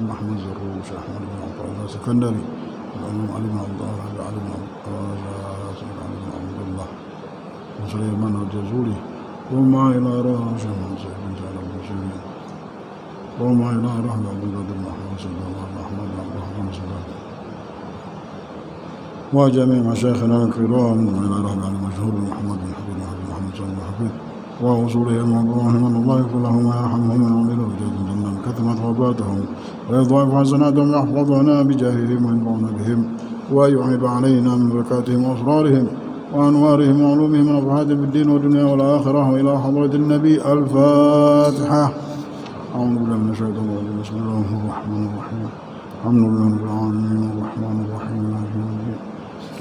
محمد زروش أحمد بن عبد الله سكندري علي بن عبد الله علي بن عبد الله وسليمان الجزوري وما إلى راشد بن سعيد بن سعد المسلمين وما إلى رحمة عبد الله صلى الله عليه أحمد بن عبد الرحمن صلى الله عليه وجميع مشايخنا الكرام وإلى رحمة المشهور محمد بن حبيب محمد صلى الله عليه وسلم وأصولهم وأبوهم الله يغفر لهم ويرحمهم ويعملوا بجد جنة كتمت وفاتهم ويضاعف حسناتهم ويحفظنا بجاههم وينفعنا بهم ويعيب علينا من بركاتهم وأسرارهم وأنوارهم وعلومهم ونفحاتهم في الدين والدنيا والآخرة وإلى حضرة النبي الفاتحة. أعوذ بالله من الشيطان الرجيم بسم الله الرحمن الرحيم الحمد لله رب العالمين الرحمن الرحيم مالك يوم الدين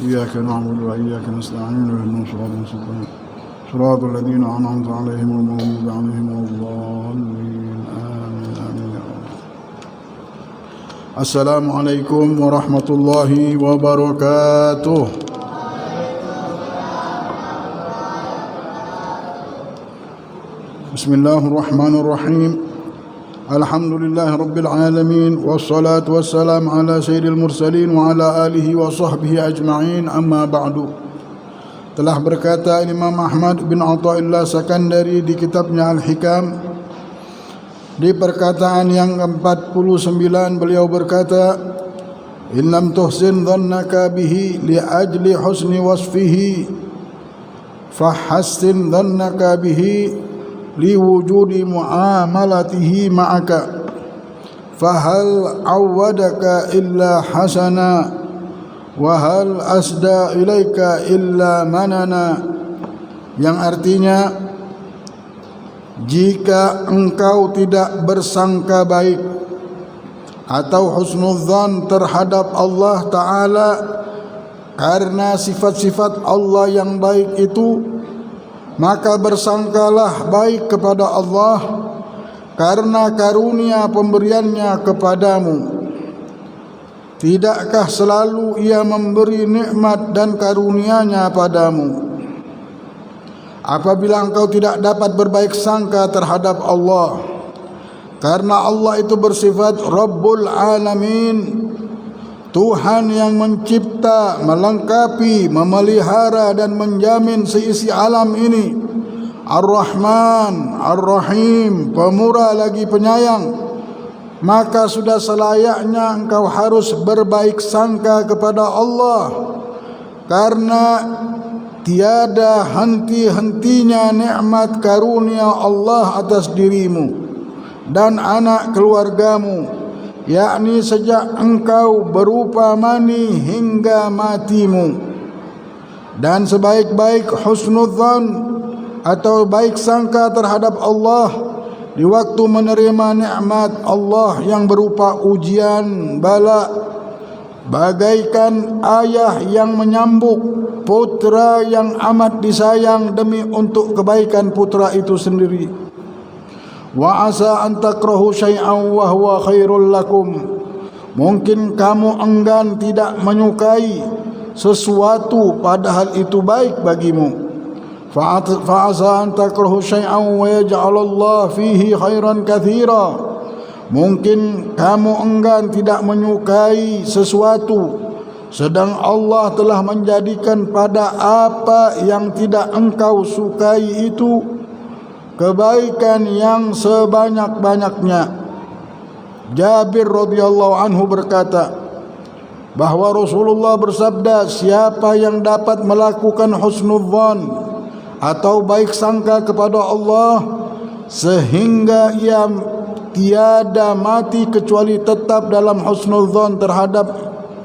إياك نعبد وإياك نستعين اهدنا الصراط المستقيم صراط الذين أنعمت عليهم المغضوب عليهم ولا الضالين آمين آمين يا رب. السلام عليكم ورحمة الله وبركاته. بسم الله الرحمن الرحيم الحمد لله رب العالمين والصلاة والسلام على سيد المرسلين وعلى آله وصحبه أجمعين أما بعد. Telah berkata Imam Ahmad bin Athaillah Sakandari di kitabnya Al-Hikam di perkataan yang ke-49 beliau berkata, in lam tuhsin dhannaka bihi li ajli husni wasfihi fahassin dhannaka bihi li wujudi muamalatihi ma'aka fahal awwadaka illa hasana wa hal asda ilaika illa manana, yang artinya jika engkau tidak bersangka baik atau husnudzan terhadap Allah Ta'ala karena sifat-sifat Allah yang baik itu, maka bersangkalah baik kepada Allah karena karunia pemberiannya kepadamu. Tidakkah selalu Ia memberi nikmat dan karunia-Nya padamu? Apabila engkau tidak dapat berbaik sangka terhadap Allah, karena Allah itu bersifat Rabbul Alamin, Tuhan yang mencipta, melengkapi, memelihara dan menjamin seisi alam ini, Ar-Rahman, Ar-Rahim, pemurah lagi penyayang, maka sudah selayaknya engkau harus berbaik sangka kepada Allah, karena tiada henti-hentinya nikmat karunia Allah atas dirimu dan anak keluargamu, yakni sejak engkau berupa mani hingga matimu. Dan sebaik-baik husnudzan atau baik sangka terhadap Allah di waktu menerima nikmat Allah yang berupa ujian, bala, bagaikan ayah yang menyambuk putra yang amat disayang demi untuk kebaikan putra itu sendiri. Wa asa an takrahu syai'an wa huwa khairul lakum, mungkin kamu enggan tidak menyukai sesuatu padahal itu baik bagimu. Fa'asa an takrahu syai'an wa yaj'alallah fihi khairan katsira, mungkin kamu enggan tidak menyukai sesuatu sedang Allah telah menjadikan pada apa yang tidak engkau sukai itu kebaikan yang sebanyak-banyaknya. Jabir radhiyallahu anhu berkata bahwa Rasulullah bersabda, siapa yang dapat melakukan husnudzan atau baik sangka kepada Allah sehingga ia tiada mati kecuali tetap dalam husnudzan terhadap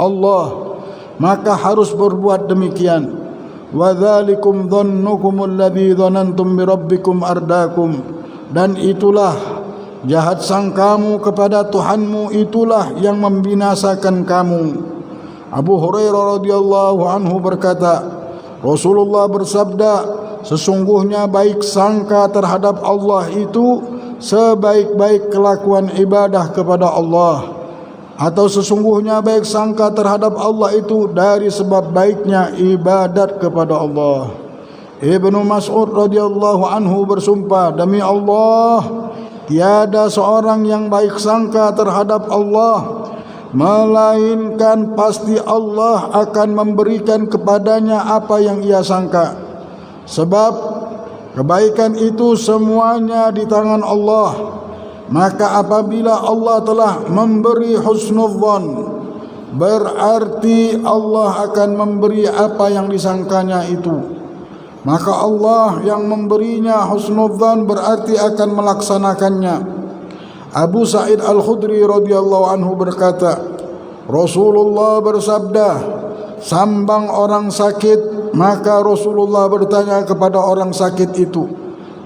Allah, maka harus berbuat demikian. Wa dzalikum dhannukum alladzi dhanantum bi rabbikum ardakum, dan itulah jahat sangkamu kepada Tuhanmu, itulah yang membinasakan kamu. Abu Hurairah radhiyallahu anhu berkata, Rasulullah bersabda, sesungguhnya baik sangka terhadap Allah itu sebaik-baik kelakuan ibadah kepada Allah, atau sesungguhnya baik sangka terhadap Allah itu dari sebab baiknya ibadat kepada Allah. Ibnu Mas'ud radhiyallahu anhu bersumpah, demi Allah, tiada seorang yang baik sangka terhadap Allah, melainkan pasti Allah akan memberikan kepadanya apa yang ia sangka. Sebab kebaikan itu semuanya di tangan Allah. Maka apabila Allah telah memberi husnudzan, berarti Allah akan memberi apa yang disangkanya itu. Maka Allah yang memberinya husnudzan berarti akan melaksanakannya. Abu Sa'id Al-Khudri radhiyallahu anhu berkata, Rasulullah bersabda, sambang orang sakit, maka Rasulullah bertanya kepada orang sakit itu,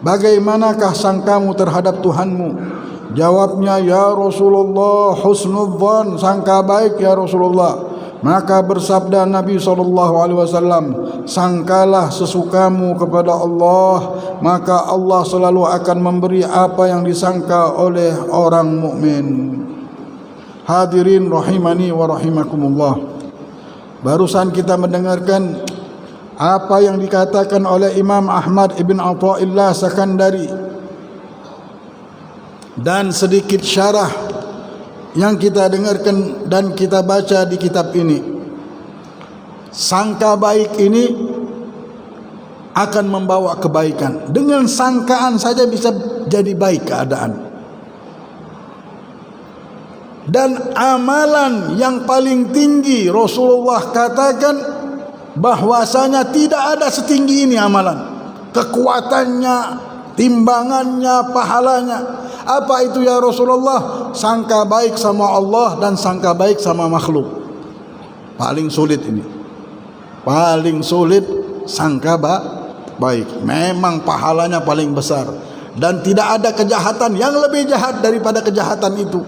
bagaimanakah sangkamu terhadap Tuhanmu? Jawabnya, ya Rasulullah, husnudzan, sangka baik ya Rasulullah. Maka bersabda Nabi SAW, sangkalah sesukamu kepada Allah, maka Allah selalu akan memberi apa yang disangka oleh orang mukmin. Hadirin rahimani wa rahimakumullah. Barusan kita mendengarkan apa yang dikatakan oleh Imam Ahmad ibn Athaillah Sakandari, dan sedikit syarah yang kita dengarkan dan kita baca di kitab ini. Sangka baik ini akan membawa kebaikan. Dengan sangkaan saja bisa jadi baik keadaan. Dan amalan yang paling tinggi, Rasulullah katakan bahwasanya tidak ada setinggi ini amalan. Kekuatannya, timbangannya, pahalanya. Apa itu ya Rasulullah? Sangka baik sama Allah dan sangka baik sama makhluk. Paling sulit ini. Paling sulit sangka baik. Memang pahalanya paling besar. Dan tidak ada kejahatan yang lebih jahat daripada kejahatan itu.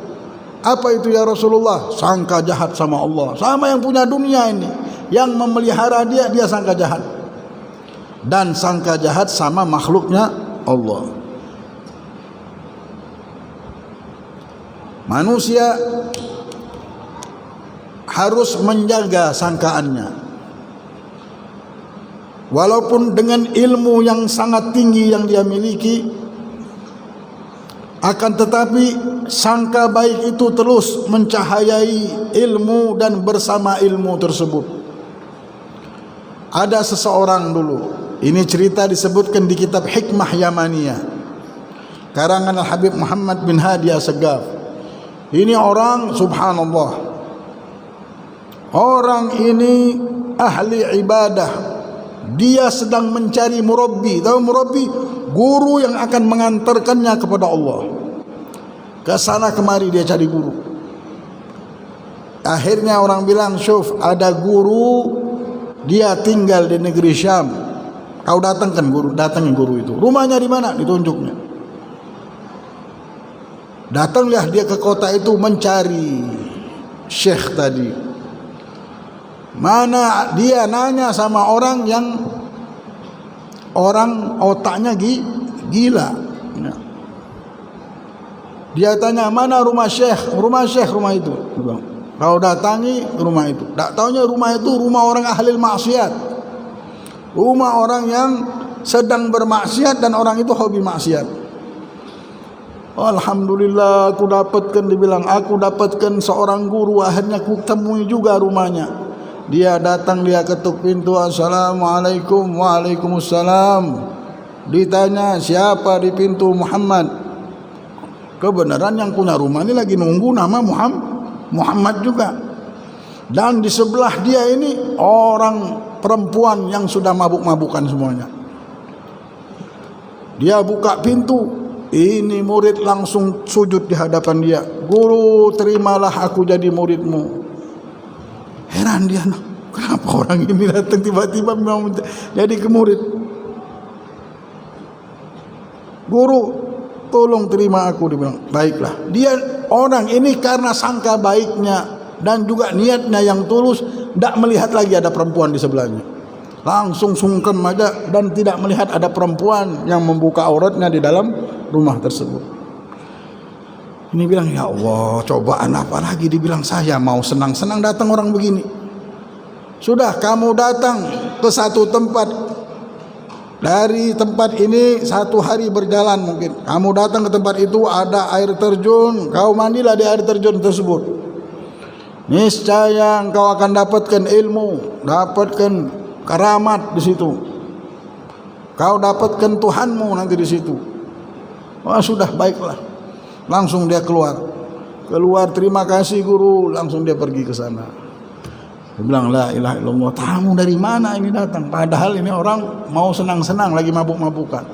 Apa itu ya Rasulullah? Sangka jahat sama Allah. Sama yang punya dunia ini, yang memelihara dia sangka jahat. Dan sangka jahat sama makhluknya Allah. Manusia harus menjaga sangkaannya. Walaupun dengan ilmu yang sangat tinggi yang dia miliki, akan tetapi sangka baik itu terus mencahayai ilmu dan bersama ilmu tersebut. Ada seseorang dulu, ini cerita disebutkan di kitab Hikmah Yamaniyah karangan Al-Habib Muhammad bin Hadi As-Saggaf. Ini orang, subhanallah, orang ini ahli ibadah. Dia sedang mencari murabbi. Tahu murabbi? Guru yang akan mengantarkannya kepada Allah. Ke sana kemari dia cari guru. Akhirnya orang bilang, "Syuf, ada guru, dia tinggal di negeri Syam. Kau datangkan guru, datangin guru itu. Rumahnya di mana?" Ditunjuknya. Datanglah dia ke kota itu mencari syekh tadi. Mana dia nanya sama orang yang orang otaknya gila. Dia tanya, mana rumah syekh? Rumah syekh, rumah itu. Kau datangi rumah itu. Tak taunya rumah itu rumah orang ahli maksiat. Rumah orang yang sedang bermaksiat dan orang itu hobi maksiat. Alhamdulillah, aku dapatkan, dibilang, aku dapatkan seorang guru. Akhirnya aku temui juga rumahnya. Dia datang, dia ketuk pintu. Assalamualaikum. Waalaikumsalam. Ditanya, siapa di pintu? Muhammad. Kebenaran yang punya rumah ini lagi nunggu nama Muhammad juga. Dan di sebelah dia ini orang perempuan yang sudah mabuk-mabukan semuanya. Dia buka pintu. Ini murid langsung sujud di hadapan dia. Guru, terimalah aku jadi muridmu. Heran dia, kenapa orang ini datang tiba-tiba memang jadi ke murid. Guru, tolong terima aku, dia bilang. Baiklah. Dia orang ini karena sangka baiknya dan juga niatnya yang tulus, tidak melihat lagi ada perempuan di sebelahnya. Langsung sungkem aja dan tidak melihat ada perempuan yang membuka auratnya di dalam rumah tersebut. Ini bilang, ya Allah, cobaan apa lagi? Dibilang, saya mau senang-senang datang orang begini. Sudah, kamu datang ke satu tempat Dari tempat ini 1 hari berjalan mungkin. Kamu datang ke tempat itu, ada air terjun, kau mandilah di air terjun tersebut. Niscaya engkau akan dapatkan ilmu, dapatkan karamat di situ. Kau dapatkan Tuhanmu nanti di situ. Wah, sudah, baiklah. Langsung dia keluar, terima kasih guru, langsung dia pergi ke sana. Dia bilang, la ilaha illallah, tamu dari mana ini datang? Padahal ini orang mau senang-senang, lagi mabuk-mabukan.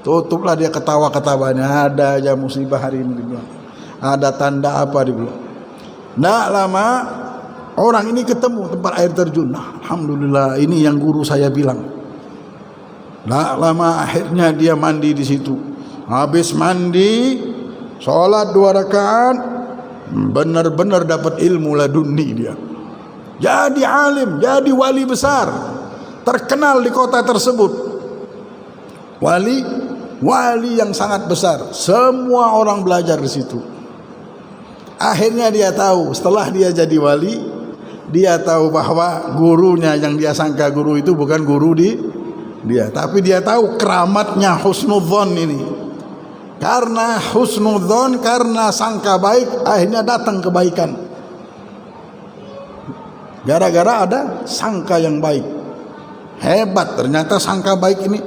Tutuplah dia ketawa-ketawanya. Ada aja musibah hari ini, dia bilang. Ada tanda apa, dia bilang. Tidak lama orang ini ketemu tempat air terjun. Nah, alhamdulillah, ini yang guru saya bilang. Tidak lama akhirnya dia mandi di situ. Habis mandi, sholat 2 rakaat, benar-benar dapat ilmu laduni dia. Jadi alim, jadi wali besar, terkenal di kota tersebut. Wali yang sangat besar. Semua orang belajar di situ. Akhirnya dia tahu, setelah dia jadi wali, dia tahu bahwa gurunya yang dia sangka guru itu bukan guru dia, tapi dia tahu keramatnya husnudzon ini. Karena husnudzon, karena sangka baik, akhirnya datang kebaikan. Gara-gara ada sangka yang baik. Hebat, ternyata sangka baik ini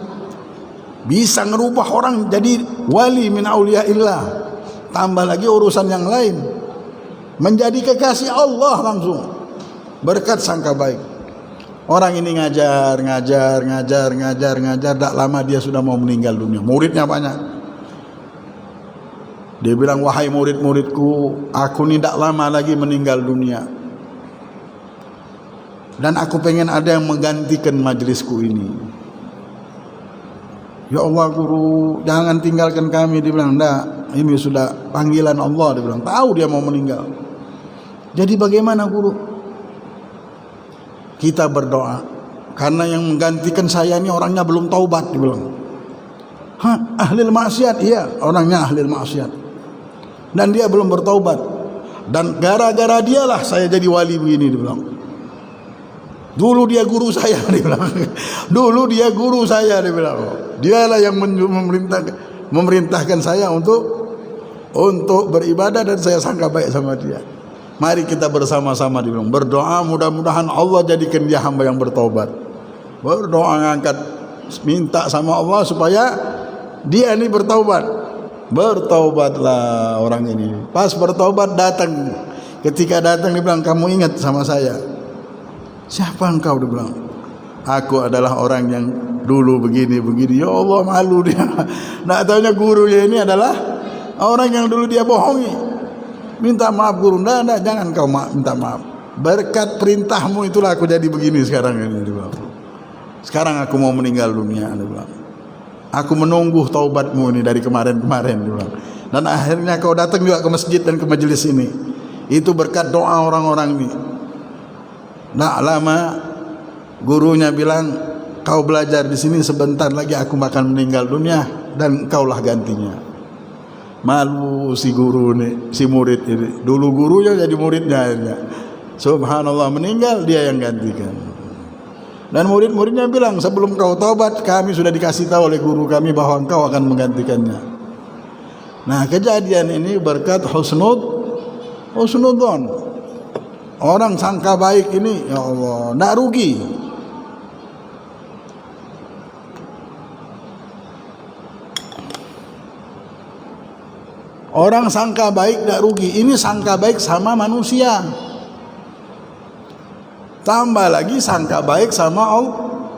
bisa ngerubah orang jadi wali min auliyaillah. Tambah lagi urusan yang lain, menjadi kekasih Allah langsung berkat sangka baik. Orang ini ngajar, tak lama dia sudah mau meninggal dunia. Muridnya banyak. Dia bilang, wahai murid-muridku, aku ini tak lama lagi meninggal dunia, dan aku pengen ada yang menggantikan majelisku ini. Ya Allah guru, jangan tinggalkan kami. Dia bilang, enggak, ini sudah panggilan Allah. Dia bilang, tahu dia mau meninggal. Jadi bagaimana guru? Kita berdoa, karena yang menggantikan saya ini orangnya belum taubat. Dia bilang, ahlil maksiat? Iya, orangnya ahlil maksiat, dan dia belum bertaubat. Dan gara-gara dialah saya jadi wali begini. Dia bilang, dulu dia guru saya, dia bilang. Dulu dia guru saya, dia bilang. Dialah yang memerintahkan saya untuk beribadah, dan saya sangka baik sama dia. Mari kita bersama-sama, dia bilang, berdoa mudah-mudahan Allah jadikan dia hamba yang bertobat. Berdoa, ngangkat, minta sama Allah supaya dia ini bertaubat. Bertaubatlah orang ini. Pas bertaubat datang. Ketika datang dia bilang, kamu ingat sama saya? Siapa engkau? Dia bilang, aku adalah orang yang dulu begini. Ya Allah, malu dia. Nak taunya gurunya ini adalah orang yang dulu dia bohongi. Minta maaf guru. Nah, jangan kau minta maaf. Berkat perintahmu itulah aku jadi begini sekarang ini. Dia bilang, sekarang aku mau meninggal dunia. Dia bilang, aku menunggu taubatmu ini dari kemarin-kemarin. Dia bilang, dan akhirnya kau datang juga ke masjid dan ke majelis ini. Itu berkat doa orang-orang ini. Nah, lama gurunya bilang, kau belajar di sini, sebentar lagi aku akan meninggal dunia dan kaulah gantinya. Malu si guru ini, si murid ini. Dulu gurunya jadi muridnya akhirnya. Subhanallah, meninggal dia yang gantikan. Dan murid-muridnya bilang, sebelum kau taubat kami sudah dikasih tahu oleh guru kami bahwa engkau akan menggantikannya. Nah, kejadian ini berkat husnudzon. Orang sangka baik ini, ya Allah, tidak rugi. Orang sangka baik tidak rugi. Ini sangka baik sama manusia, tambah lagi sangka baik sama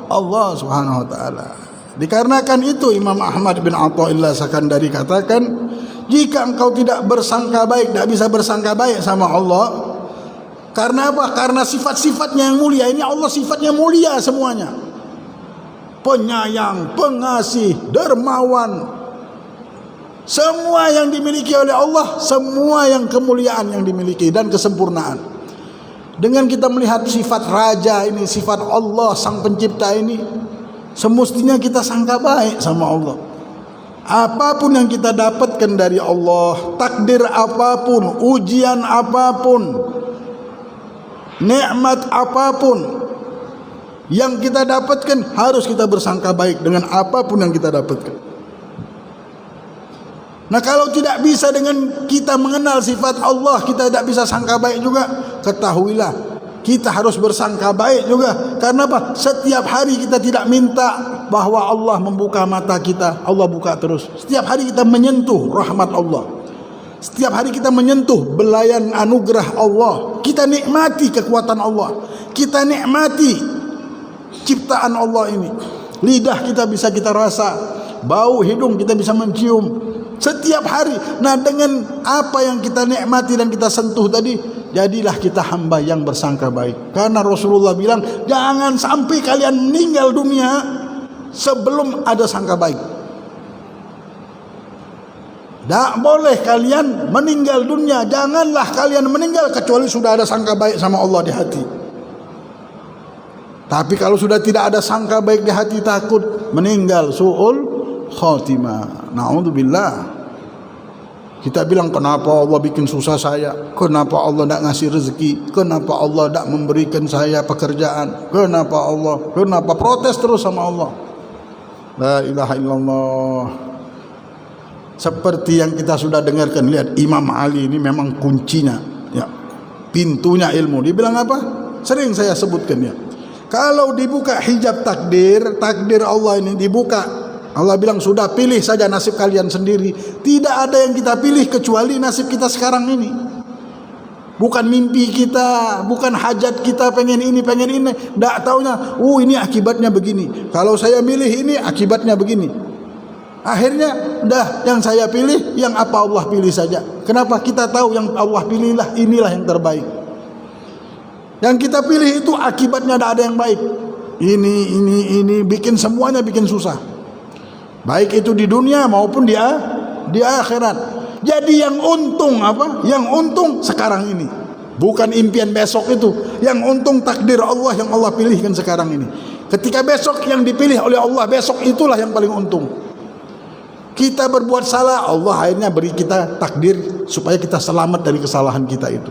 Allah Subhanahu wa taala. Dikarenakan itu Imam Ahmad bin Athaillah Sakandari katakan, jika engkau tidak bersangka baik, tidak bisa bersangka baik sama Allah. Karena apa? Karena sifat-sifatnya yang mulia. Ini Allah sifatnya mulia semuanya. Penyayang, pengasih, dermawan. Semua yang dimiliki oleh Allah, semua yang kemuliaan yang dimiliki dan kesempurnaan. Dengan kita melihat sifat raja ini, sifat Allah sang pencipta ini, semestinya kita sangka baik sama Allah. Apapun yang kita dapatkan dari Allah, takdir apapun, ujian apapun, nikmat apapun, Yang kita dapatkan harus kita bersangka baik dengan apapun yang kita dapatkan. Nah, kalau tidak bisa dengan kita mengenal sifat Allah, kita tidak bisa sangka baik juga, ketahuilah kita harus bersangka baik juga. Karena apa? Setiap hari kita tidak minta bahwa Allah membuka mata kita, Allah buka terus. Setiap hari kita menyentuh rahmat Allah. Setiap hari kita menyentuh belayan anugerah Allah. Kita nikmati kekuatan Allah. Kita nikmati ciptaan Allah ini. Lidah kita bisa kita rasa, bau hidung kita bisa mencium setiap hari. Nah, dengan apa yang kita nikmati dan kita sentuh tadi, jadilah kita hamba yang bersangka baik. Karena Rasulullah bilang, jangan sampai kalian meninggal dunia sebelum ada sangka baik. Tak boleh kalian meninggal dunia, janganlah kalian meninggal kecuali sudah ada sangka baik sama Allah di hati. Tapi kalau sudah tidak ada sangka baik di hati, takut meninggal su'ul khatimah. Na'udzubillah. Kita bilang, kenapa Allah bikin susah saya? Kenapa Allah tidak ngasih rezeki? Kenapa Allah tidak memberikan saya pekerjaan? Kenapa protes terus sama Allah? La ilaha illallah. Seperti yang kita sudah dengarkan, lihat Imam Ali ini memang kuncinya, ya, pintunya ilmu. Dibilang apa? Sering saya sebutkan, ya. Kalau dibuka hijab takdir Allah ini dibuka, Allah bilang sudah, pilih saja nasib kalian sendiri. Tidak ada yang kita pilih kecuali nasib kita sekarang ini. Bukan mimpi kita, bukan hajat kita pengen ini. Tak taunya, ini akibatnya begini. Kalau saya milih ini akibatnya begini. Akhirnya yang saya pilih yang apa Allah pilih saja. Kenapa? Kita tahu yang Allah pilihlah inilah yang terbaik. Yang kita pilih itu akibatnya tidak ada yang baik. Ini bikin semuanya bikin susah. Baik itu di dunia maupun di akhirat. Jadi yang untung apa? Yang untung sekarang ini. Bukan impian besok itu. Yang untung takdir Allah yang Allah pilihkan sekarang ini. Ketika besok yang dipilih oleh Allah, besok itulah yang paling untung. Kita berbuat salah, Allah akhirnya beri kita takdir supaya kita selamat dari kesalahan kita itu.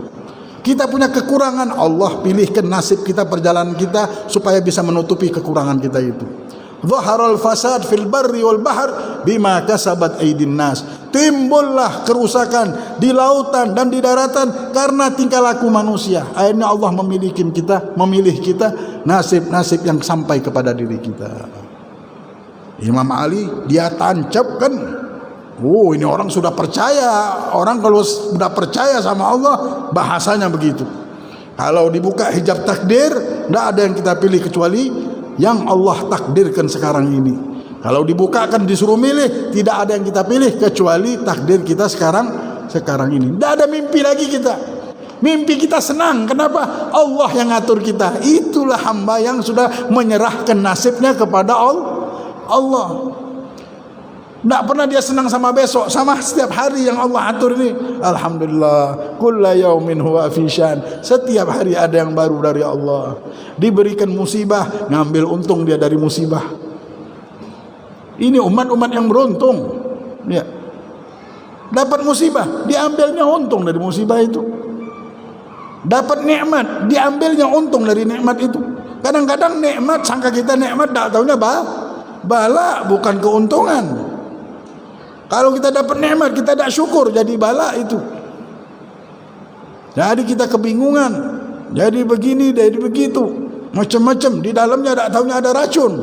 Kita punya kekurangan, Allah pilihkan nasib kita, perjalanan kita supaya bisa menutupi kekurangan kita itu. Zaharal fasad fil barri wal bahr bima kasabat aydin nas. Timbullah kerusakan di lautan dan di daratan karena tingkah laku manusia. Akhirnya Allah memilih kita nasib-nasib yang sampai kepada diri kita. Imam Ali dia tancap kan, ini orang sudah percaya. Orang kalau sudah percaya sama Allah bahasanya begitu. Kalau dibuka hijab takdir, tidak ada yang kita pilih kecuali yang Allah takdirkan sekarang ini. Kalau dibukakan disuruh milih, tidak ada yang kita pilih kecuali takdir kita sekarang ini. Tidak ada mimpi lagi kita. Mimpi kita senang. Kenapa? Allah yang ngatur kita. Itulah hamba yang sudah menyerahkan nasibnya kepada Allah. Tidak pernah dia senang sama besok, sama setiap hari yang Allah atur ini. Alhamdulillah, kulla yaumin huwa fi syan. Setiap hari ada yang baru dari Allah. Diberikan musibah, ngambil untung dia dari musibah. Ini umat-umat yang beruntung, ya. Dapat musibah, diambilnya untung dari musibah itu. Dapat nikmat, diambilnya untung dari nikmat itu. Kadang-kadang nikmat, sangka kita nikmat, tak taunya bala, bukan keuntungan. Kalau kita dapat nikmat, kita tidak syukur, jadi bala itu. Jadi kita kebingungan, jadi begini, jadi begitu, macam-macam. Di dalamnya tidak tahunya ada racun.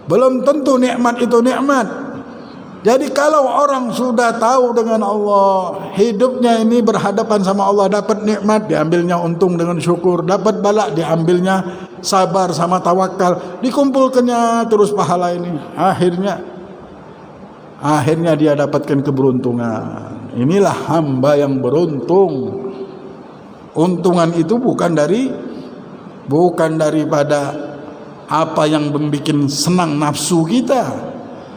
Belum tentu nikmat itu nikmat. Jadi kalau orang sudah tahu dengan Allah, hidupnya ini berhadapan sama Allah, dapat nikmat, diambilnya untung dengan syukur. Dapat bala, diambilnya sabar sama tawakal. Dikumpulkannya terus pahala ini. Akhirnya dia dapatkan keberuntungan. Inilah hamba yang beruntung. Untungan itu bukan daripada apa yang membuat senang nafsu kita.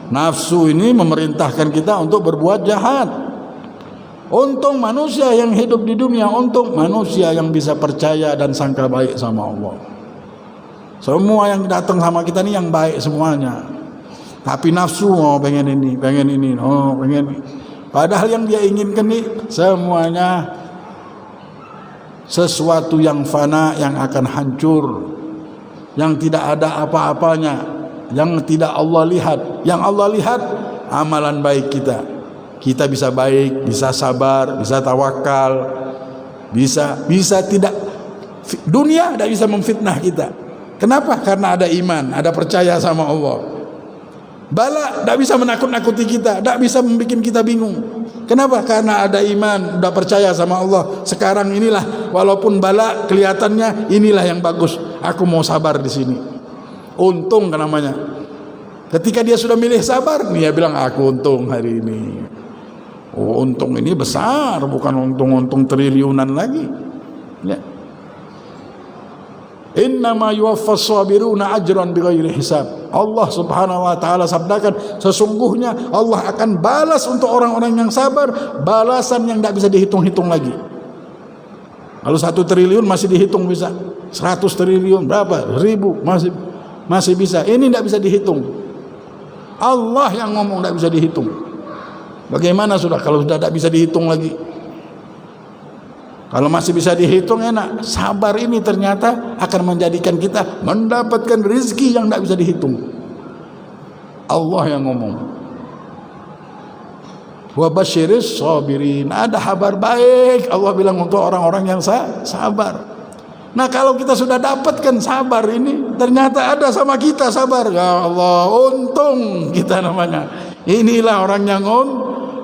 Nafsu ini memerintahkan kita untuk berbuat jahat. Untung manusia yang hidup di dunia, untung manusia yang bisa percaya dan sangka baik sama Allah. Semua yang datang sama kita ini yang baik semuanya. Tapi nafsu pengen ini. Padahal yang dia inginkan ini semuanya sesuatu yang fana, yang akan hancur. yang tidak ada apa-apanya, yang tidak Allah lihat. Yang Allah lihat amalan baik kita. Kita bisa baik, bisa sabar, bisa tawakal, bisa tidak, dunia tidak bisa memfitnah kita. Kenapa? Karena ada iman, ada percaya sama Allah. Bala tidak bisa menakut-nakuti kita, tidak bisa membuat kita bingung. Kenapa? Karena ada iman, sudah percaya sama Allah. Sekarang inilah, walaupun bala kelihatannya inilah yang bagus, aku mau sabar di sini. Untung kan namanya. Ketika dia sudah milih sabar, dia bilang aku untung hari ini. Oh, untung ini besar, bukan untung-untung triliunan lagi. Ya. Innama yuwaffas sabiruna ajran bighairi hisab. Allah Subhanahu wa taala sabdakan, sesungguhnya Allah akan balas untuk orang-orang yang sabar balasan yang tidak bisa dihitung-hitung lagi. Kalau 1 triliun masih dihitung bisa, 100 triliun berapa? 1000 masih bisa. Ini tidak bisa dihitung. Allah yang ngomong tidak bisa dihitung. Bagaimana sudah kalau sudah tidak bisa dihitung lagi? Kalau masih bisa dihitung enak. Sabar ini ternyata akan menjadikan kita mendapatkan rezeki yang tidak bisa dihitung. Allah yang ngomong. Wa basyiris sabirin. Ada kabar baik Allah bilang untuk orang-orang yang sabar. Nah, kalau kita sudah dapatkan sabar ini, ternyata ada sama kita sabar. Ya Allah, untung kita namanya. Inilah orang yang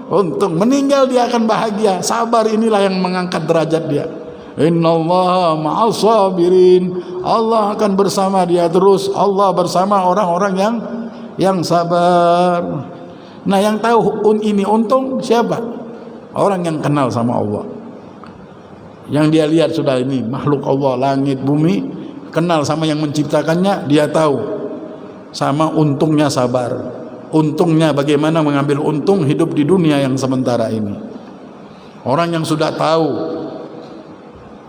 untung, meninggal dia akan bahagia. Sabar inilah yang mengangkat derajat dia. Innallaha ma'as sabirin. Allah akan bersama dia terus. Allah bersama orang-orang yang sabar. Nah, yang tahu ini untung siapa? Orang yang kenal sama Allah. Yang dia lihat sudah ini makhluk Allah, langit, bumi, kenal sama yang menciptakannya, dia tahu. Sama untungnya sabar. Untungnya bagaimana mengambil untung hidup di dunia yang sementara ini. Orang yang sudah tahu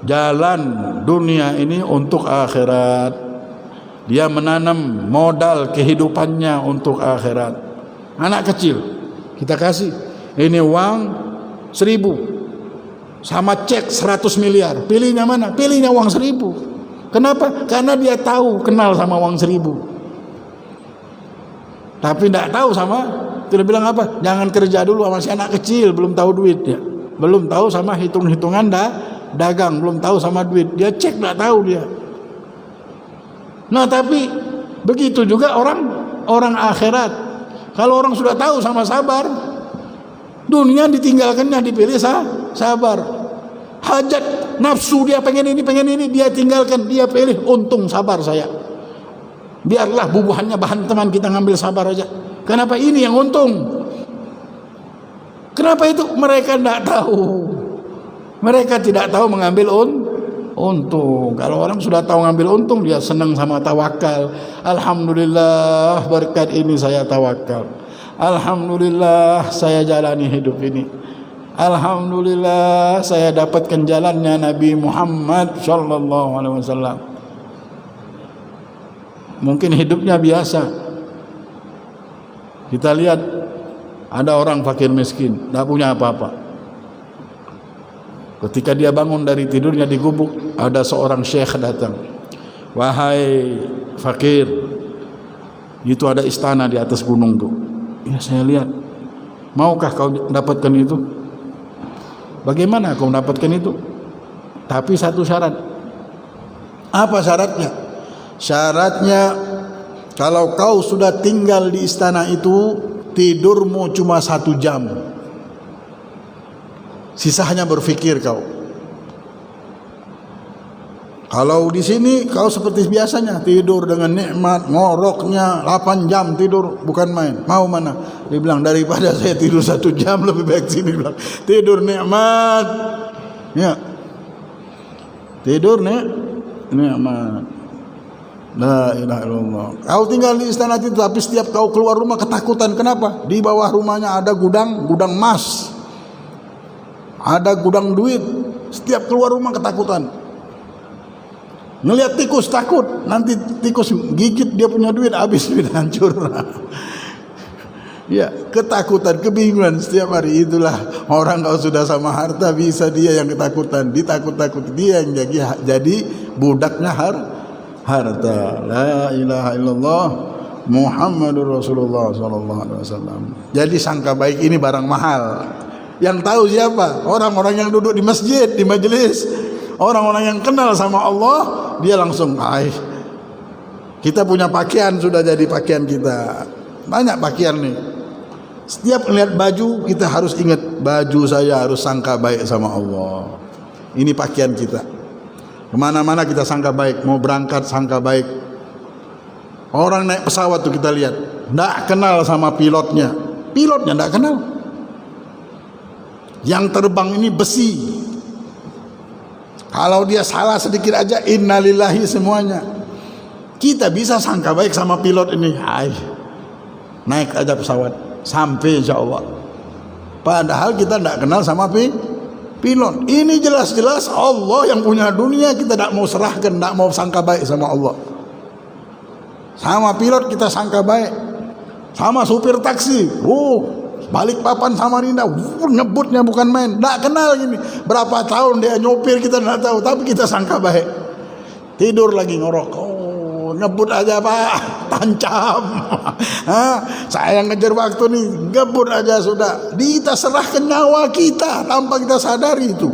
jalan dunia ini untuk akhirat, dia menanam modal kehidupannya untuk akhirat. Anak kecil kita kasih ini uang 1000 sama cek 100 miliar, pilihnya mana? Pilihnya uang 1000. Kenapa? Karena dia tahu, kenal sama uang 1000. Tapi tidak tahu sama, tidak bilang apa? Jangan kerja dulu, masih anak kecil, belum tahu duit ya. Belum tahu sama hitung-hitungan dagang, belum tahu sama duit. Dia cek tidak tahu dia. Nah, tapi begitu juga orang akhirat. Kalau orang sudah tahu sama sabar, dunia ditinggalkannya, dipilih sabar. Hajat nafsu dia pengen ini dia tinggalkan, dia pilih untung sabar saya. Biarlah bubuhannya bahan teman, kita ngambil sabar aja. Kenapa ini yang untung? Kenapa itu? Mereka tidak tahu. Mereka tidak tahu mengambil untung. Kalau orang sudah tahu ngambil untung, dia senang sama tawakal. Alhamdulillah berkat ini saya tawakal. Alhamdulillah saya jalani hidup ini. Alhamdulillah saya dapatkan jalannya Nabi Muhammad sallallahu alaihi wasallam. Mungkin hidupnya biasa. Kita lihat ada orang fakir miskin, tidak punya apa-apa. Ketika dia bangun dari tidurnya di gubuk, ada seorang syekh datang. Wahai fakir, itu ada istana di atas gunung tuh. Ya, saya lihat. Maukah kau dapatkan itu? Bagaimana kau mendapatkan itu? Tapi satu syarat. Apa syaratnya? Syaratnya kalau kau sudah tinggal di istana itu, tidurmu cuma 1 jam. Sisanya berpikir kau. Kalau di sini kau seperti biasanya tidur dengan nikmat, ngoroknya 8 jam tidur, bukan main. Mau mana? Dia bilang daripada saya tidur 1 jam lebih baik sini, bilang tidur nikmat. Ya. Tidur nikmat. La ilaha illallah. Kau tinggal di istana itu, tapi setiap kau keluar rumah ketakutan. Kenapa? Di bawah rumahnya ada gudang emas. Ada gudang duit. Setiap keluar rumah ketakutan. Ngelihat tikus takut, nanti tikus gigit dia punya duit, habis duit hancur. Ya, ketakutan, kebingungan setiap hari. Itulah orang kalau sudah sama harta, bisa dia yang ketakutan, ditakut-takuti, dia yang jadi budaknya harta. La ilaha illallah Muhammadur Rasulullah sallallahu alaihi wasallam. Jadi sangka baik ini barang mahal. Yang tahu siapa? Orang-orang yang duduk di masjid, di majelis. Orang-orang yang kenal sama Allah, dia langsung, kita punya pakaian sudah jadi pakaian kita. Banyak pakaian nih. Setiap melihat baju, kita harus ingat baju saya harus sangka baik sama Allah. Ini pakaian kita. Kemana-mana kita sangka baik. Mau berangkat sangka baik. Orang naik pesawat tuh kita lihat, tidak kenal sama pilotnya. Pilotnya tidak kenal. Yang terbang ini besi. Kalau dia salah sedikit aja, innalillahi semuanya. Kita bisa sangka baik sama pilot ini. Naik aja pesawat sampai insya Allah. Padahal kita tidak kenal sama pilot. Ini jelas-jelas Allah yang punya dunia, kita tidak mau serahkan, tidak mau sangka baik sama Allah. Sama pilot kita sangka baik. Sama supir taksi, Balikpapan Samarinda, ngebutnya bukan main. Tidak kenal ini. Berapa tahun dia nyopir kita tidak tahu, tapi kita sangka baik. Tidur lagi ngorok. Ngebut aja Pak, tancap. Saya ngejar waktu nih, ngebut aja sudah. Kita serahkan nyawa kita tanpa kita sadari itu.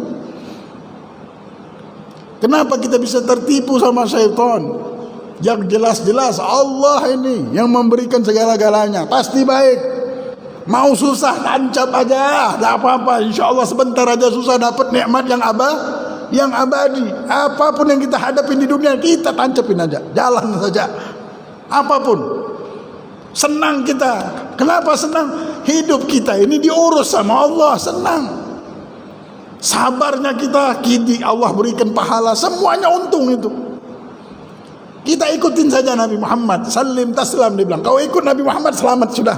Kenapa kita bisa tertipu sama syaitan? Yang jelas-jelas Allah ini yang memberikan segala-galanya. Pasti baik. Mau susah tancap aja, tidak apa-apa. Insya Allah sebentar aja susah dapat nikmat yang abadi. Apapun yang kita hadapin di dunia, kita tancapin aja, jalan saja. Apapun, senang kita. Kenapa senang? Hidup kita ini diurus sama Allah, senang. Sabarnya kita, Allah berikan pahala, semuanya untung itu. Kita ikutin saja Nabi Muhammad, salim taslam, dia bilang, kau ikut Nabi Muhammad selamat sudah.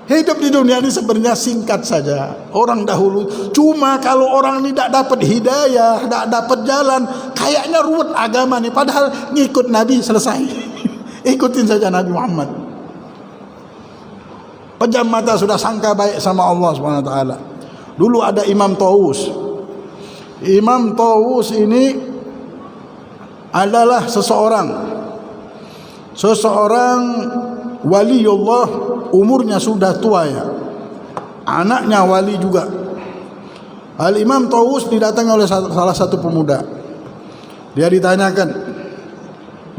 Hidup di dunia ini sebenarnya singkat saja. Orang dahulu, cuma kalau orang ini tidak dapat hidayah, tidak dapat jalan, kayaknya ruwet agama nih. Padahal ngikut Nabi selesai. Ikutin saja Nabi Muhammad. Pejam mata sudah sangka baik sama Allah SWT. Dulu ada Imam Tawus. Imam Tawus ini adalah seseorang waliullah, umurnya sudah tua ya. Anaknya wali juga. Al-Imam Tawus didatangi oleh salah satu pemuda. Dia ditanyakan.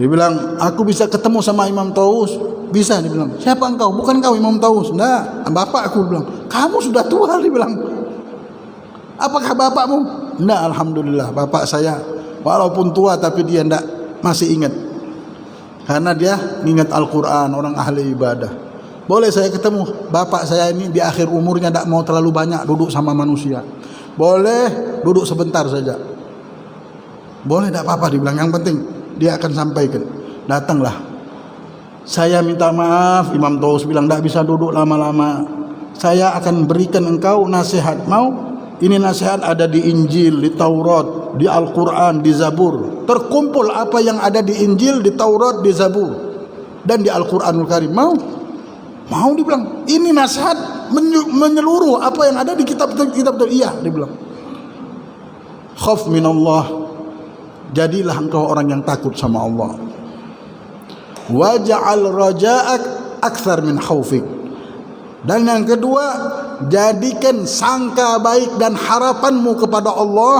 Dia bilang, aku bisa ketemu sama Imam Tawus? Bisa, dia bilang. Siapa engkau? Bukan kau Imam Tawus? Nah, bapak aku bilang. Kamu sudah tua, dia bilang. Apakah bapakmu? Nah, alhamdulillah, bapak saya walaupun tua tapi dia masih ingat. Karena dia ingat Al-Quran, orang ahli ibadah. Boleh saya ketemu bapak saya ini di akhir umurnya, tidak mau terlalu banyak duduk sama manusia. Boleh duduk sebentar saja. Boleh, tidak apa-apa, dibilang. Yang penting dia akan sampaikan. Datanglah. Saya minta maaf, Imam Tawus bilang, tidak bisa duduk lama-lama. Saya akan berikan engkau nasihat. Mau? Ini nasihat ada di Injil, di Taurat, di Al-Quran, di Zabur. Terkumpul apa yang ada di Injil, di Taurat, di Zabur, dan di Al-Quranul Karim. Mau? Mau, dibilang. Ini nasihat menyeluruh apa yang ada di kitab-kitab. Iya, dibilang. Khaf minallah. Jadilah engkau orang yang takut sama Allah. Waja'al raja'ak akthar min khawfik. Dan yang kedua, jadikan sangka baik dan harapanmu kepada Allah.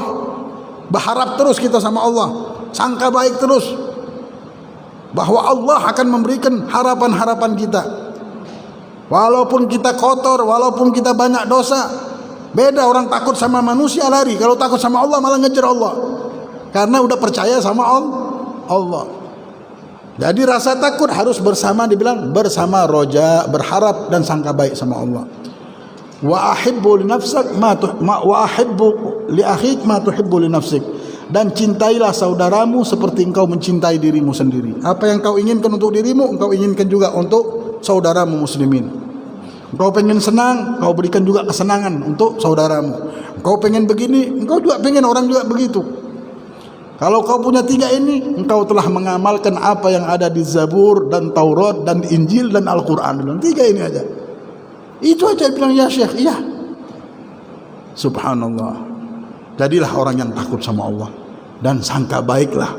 Berharap terus kita sama Allah, sangka baik terus bahwa Allah akan memberikan harapan-harapan kita. Walaupun kita kotor, walaupun kita banyak dosa. Beda orang takut sama manusia lari, kalau takut sama Allah malah ngejar Allah. Karena udah percaya sama Allah. Jadi rasa takut harus bersama, dibilang bersama roja, berharap dan sangka baik sama Allah. Wa ahibbu li nafsik wa ahibbu li akhik ma tuhibbu li nafsik. Dan cintailah saudaramu seperti engkau mencintai dirimu sendiri. Apa yang kau inginkan untuk dirimu, engkau inginkan juga untuk saudaramu muslimin. Engkau pengen senang, kau berikan juga kesenangan untuk saudaramu. Engkau pengen begini, engkau juga pengen orang juga begitu. Kalau kau punya tiga ini, engkau telah mengamalkan apa yang ada di Zabur dan Taurat dan Injil dan Al-Quran. Bilang, tiga ini aja. Itu aja, bilang, ya Syekh, iya. Subhanallah. Jadilah orang yang takut sama Allah dan sangka baiklah.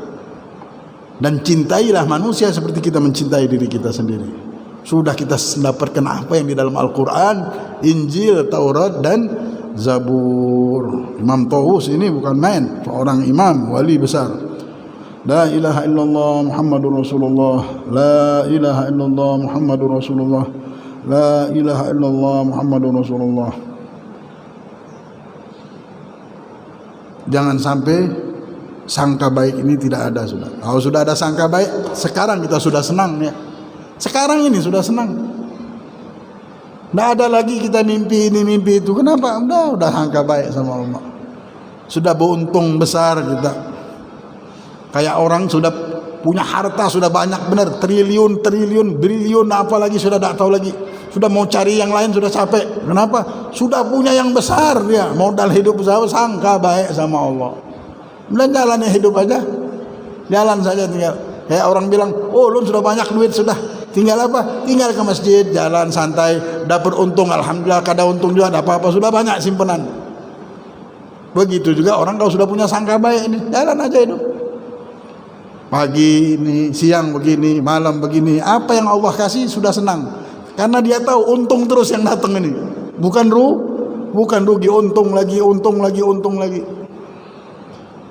Dan cintailah manusia seperti kita mencintai diri kita sendiri. Sudah kita mendapatkan apa yang di dalam Al-Quran, Injil, Taurat dan Zabur. Imam Tawus ini bukan main, seorang imam, wali besar. La ilaha illallah Muhammadur Rasulullah. La ilaha illallah Muhammadur Rasulullah. La ilaha illallah Muhammadur Rasulullah. Jangan sampai sangka baik ini tidak ada sudah. Kalau sudah ada sangka baik, sekarang kita sudah senang ya. Sekarang ini sudah senang. Tidak ada lagi kita mimpi ini mimpi itu. Kenapa? Udah sangka baik sama Allah. Sudah beruntung besar kita. Kayak orang sudah punya harta sudah banyak benar, triliun, bilion, apalagi sudah tidak tahu lagi. Sudah mau cari yang lain sudah capek. Kenapa? Sudah punya yang besar dia. Modal hidup besar, sangka baik sama Allah. Dan jalannya hidup aja, jalan saja tinggal. Kayak orang bilang, oh lu sudah banyak duit sudah, tinggal apa? Tinggal ke masjid, jalan santai, dapat untung, alhamdulillah, kadang untung juga, ada apa-apa, sudah banyak simpenan. Begitu juga orang kalau sudah punya sangka baik ini, jalan aja itu. Pagi ini, siang begini, malam begini, apa yang Allah kasih sudah senang. Karena dia tahu untung terus yang datang ini, bukan rugi, untung lagi.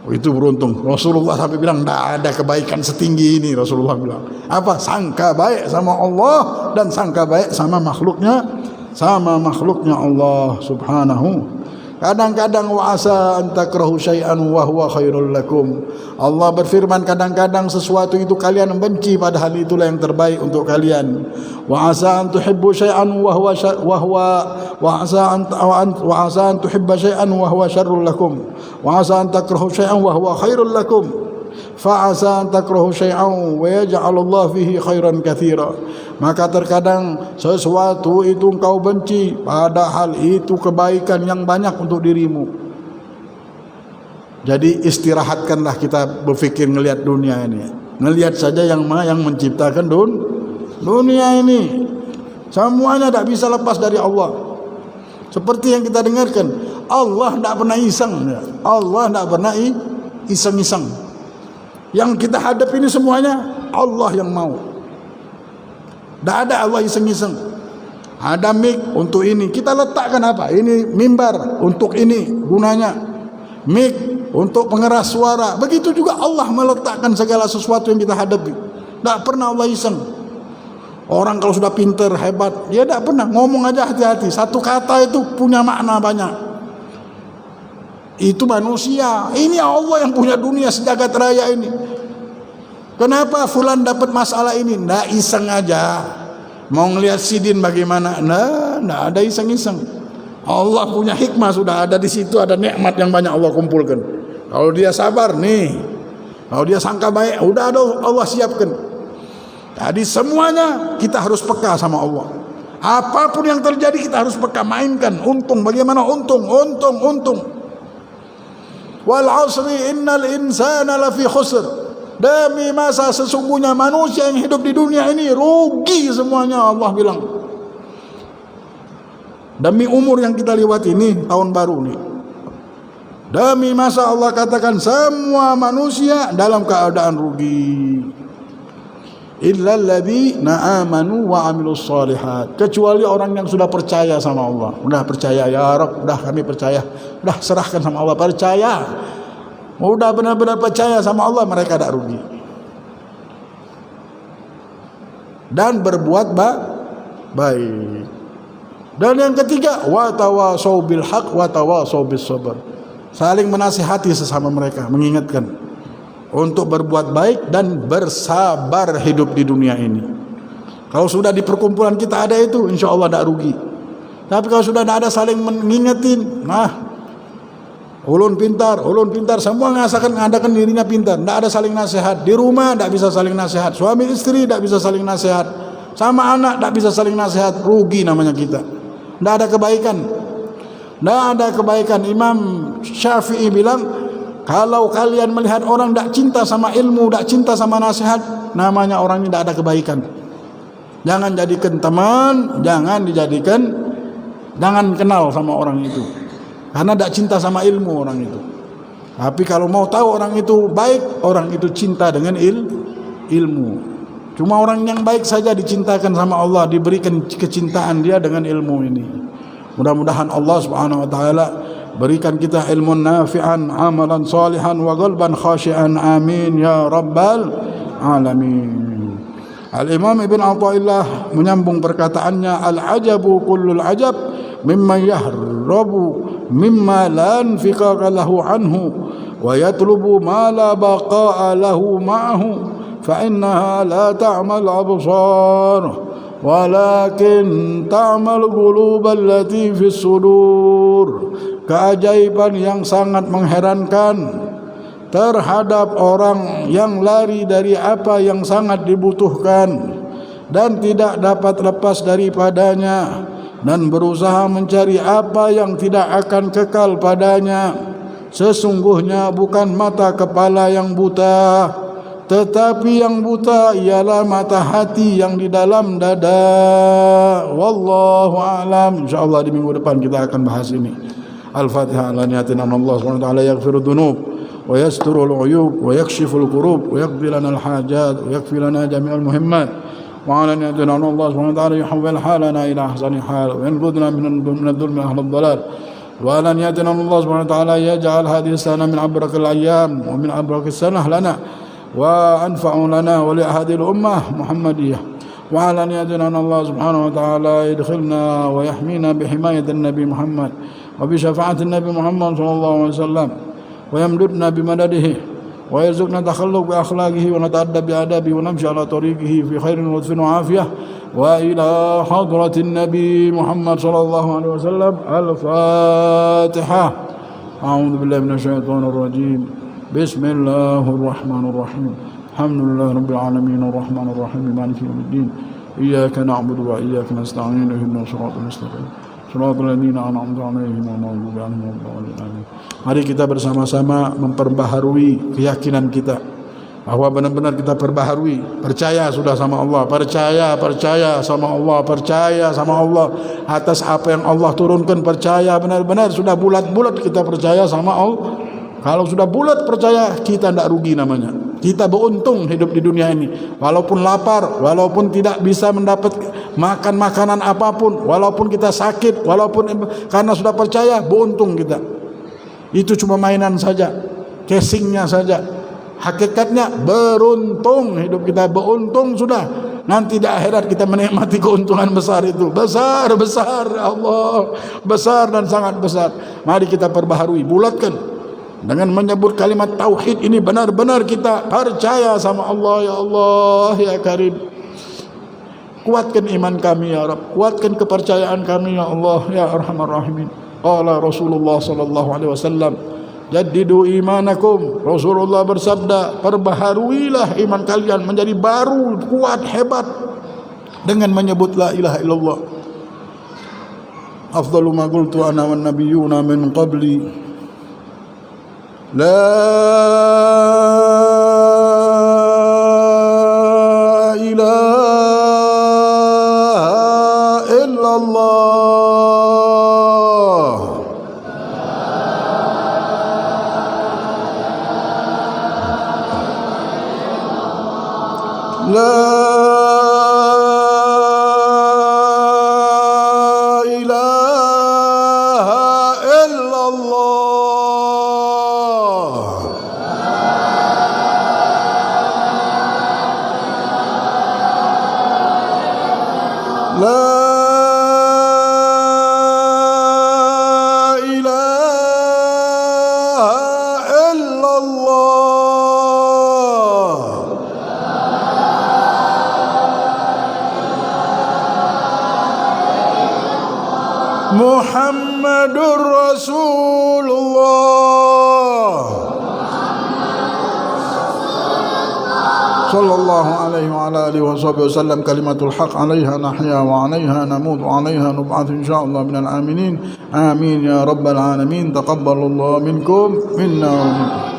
Oh, itu beruntung. Rasulullah sampai bilang tidak ada kebaikan setinggi ini. Rasulullah bilang apa? Sangka baik sama Allah dan sangka baik sama makhluknya Allah subhanahu. Kadang-kadang wa asa an takrahu syai'an wa huwa khairul lakum. Allah berfirman kadang-kadang sesuatu itu kalian benci padahal itulah yang terbaik untuk kalian. Wa asa an tuhibbu syai'an wa asa an tuhibba syai'an wa huwa syarrul lakum. Wa asa an takrahu syai'an wa huwa khairul lakum. Fa asa an takrahu syai'an wa yaj'alullahu fihi khairan katsira. Maka terkadang sesuatu itu engkau benci padahal itu kebaikan yang banyak untuk dirimu. Jadi istirahatkanlah kita berfikir ngelihat dunia ini. Ngelihat saja yang menciptakan dunia ini. Semuanya tidak bisa lepas dari Allah. Seperti yang kita dengarkan, Allah tidak pernah iseng. Allah tidak pernah iseng-iseng. Yang kita hadapi ini semuanya Allah yang mau. Tidak ada Allah iseng-iseng. Ada mic untuk ini, kita letakkan apa? Ini mimbar untuk ini gunanya. Mic untuk pengeras suara. Begitu juga Allah meletakkan segala sesuatu yang kita hadapi. Tidak pernah Allah iseng. Orang kalau sudah pintar, hebat, dia tidak pernah ngomong aja hati-hati. Satu kata itu punya makna banyak. Itu manusia. Ini Allah yang punya dunia sejagat raya ini. Kenapa fulan dapat masalah ini? Nggak iseng aja. Mau ngelihat sidin bagaimana? Nggak ada iseng-iseng. Allah punya hikmah sudah ada di situ, ada nikmat yang banyak Allah kumpulkan. Kalau dia sabar nih, kalau dia sangka baik, udah ada Allah siapkan. Jadi semuanya kita harus peka sama Allah. Apapun yang terjadi kita harus peka, mainkan. Untung, bagaimana untung. Wal asri innal insana lafi khusr. Demi masa sesungguhnya manusia yang hidup di dunia ini rugi semuanya, Allah bilang. Demi umur yang kita lewati ini, tahun baru ini. Demi masa Allah katakan semua manusia dalam keadaan rugi. Illa alladzina amanu wa amilus solihat. Kecuali orang yang sudah percaya sama Allah. Udah percaya, ya Rabb, udah kami percaya. Udah serahkan sama Allah, percaya. Udah benar-benar percaya sama Allah, mereka tidak rugi. Dan berbuat baik. Dan yang ketiga, wa tawasau bil haq wa tawasau bis sabr. Saling menasihati sesama mereka, mengingatkan untuk berbuat baik dan bersabar hidup di dunia ini. Kalau sudah di perkumpulan kita ada itu, insya Allah tidak rugi. Tapi kalau sudah tidak ada saling mengingetin, ulun pintar, semua ngadakan dirinya pintar, tidak ada saling nasihat. Di rumah tidak bisa saling nasihat, suami istri tidak bisa saling nasihat, sama anak tidak bisa saling nasihat, rugi namanya kita. Tidak ada kebaikan. Imam Syafi'i bilang, kalau kalian melihat orang tidak cinta sama ilmu, tidak cinta sama nasihat, namanya orang ini tidak ada kebaikan. Jangan jadikan teman, jangan kenal sama orang itu. Karena tidak cinta sama ilmu orang itu. Tapi kalau mau tahu orang itu baik, orang itu cinta dengan ilmu. Cuma orang yang baik saja dicintakan sama Allah, diberikan kecintaan dia dengan ilmu ini. Mudah-mudahan Allah Subhanahu wa taala berikan kita ilmu nafi'an, amalan salihan wa qalban khashi'an. Amin ya rabbal alamin. Al-Imam Ibn Athaillah menyambung perkataannya, al-ajabu kullul ajab mimma yahrabu mimma la anfiqaka lahu anhu wa yatlubu ma la baqa'a lahu ma'ahu fa innaha la ta'mal absar walakin ta'mal qulub allati fis sudur. Keajaiban yang sangat mengherankan terhadap orang yang lari dari apa yang sangat dibutuhkan dan tidak dapat lepas daripadanya, dan berusaha mencari apa yang tidak akan kekal padanya. Sesungguhnya bukan mata kepala yang buta, tetapi yang buta ialah mata hati yang di dalam dada. Wallahu a'lam. InsyaAllah di minggu depan kita akan bahas ini. Al-Fatihah. Ala niyatina Allah SWT yaghfiru dhunub wa yasturul uyub wa yakshiful kurub wa yaqdi lana al-hajat wa yakfi lana jami'al muhimmat. وعلى أن يدعونا الله سبحانه وتعالى يحول حالنا إلى أحسن حال وينقذنا من الظلم أهل الضلال. وعلى أن يدعونا الله سبحانه وتعالى يجعل هذه السنة من أبرك الأيام ومن أبرك السنة لنا وأنفع لنا ولهذه الأمة محمدية. وعلى أن يدعونا الله سبحانه وتعالى يدخلنا ويحمينا بحماية النبي محمد وبشفاعة النبي محمد صلى الله عليه وسلم ويمددنا بمدده ويرزقنا تخلق بأخلاقه ونتأدب بآدابه ونمشي على طريقه في خير ولطف وعافية. وإلى حضرة النبي محمد صلى الله عليه وسلم. الفاتحة. أعوذ بالله من الشيطان الرجيم. بسم الله الرحمن الرحيم. الحمد لله رب العالمين الرحمن الرحيم مالك يوم الدين. إياك نعبد وإياك نستعين اهدنا الصراط المستقيم صراط الذين أنعمت عليهم غير المغضوب عليهم ولا الضالين. Mari kita bersama-sama memperbaharui keyakinan kita bahwa benar-benar kita perbaharui, percaya sudah sama Allah, percaya sama Allah, percaya sama Allah atas apa yang Allah turunkan, percaya benar-benar sudah bulat-bulat kita percaya sama Allah. Kalau sudah bulat percaya, kita tidak rugi namanya. Kita beruntung hidup di dunia ini. Walaupun lapar, walaupun tidak bisa mendapat makan makanan apapun, walaupun kita sakit, walaupun karena sudah percaya, beruntung kita. Itu cuma mainan saja, casingnya saja. Hakikatnya beruntung hidup kita, beruntung sudah. Nanti di akhirat kita menikmati keuntungan besar itu. Besar Allah, besar dan sangat besar. Mari kita perbaharui, bulatkan dengan menyebut kalimat tauhid ini. Benar-benar kita percaya sama Allah. Ya Allah ya Karim, kuatkan iman kami ya Rabb, kuatkan kepercayaan kami ya Allah ya Arhamar Rahimin. Qala Rasulullah sallallahu alaihi wasallam, jaddidu imanakum. Rasulullah bersabda, perbaharuilah iman kalian menjadi baru, kuat, hebat dengan menyebut la ilaha illallah. Afdalu ma qultu ana wan nabiyyuna min qabli, la ilaha illallah. La ilaha illallah. La ilaha illallah. Muhammadur Rasulullah sallallahu alaihi wa ala alihi wa sahbihi wasallam. Kalimatul haq, 'alaiha nahya wa 'alaiha namut wa 'alaiha nub'ath insyaallah minal aminin. Amin ya rabbal alamin. Taqabbalallahu minkum minna.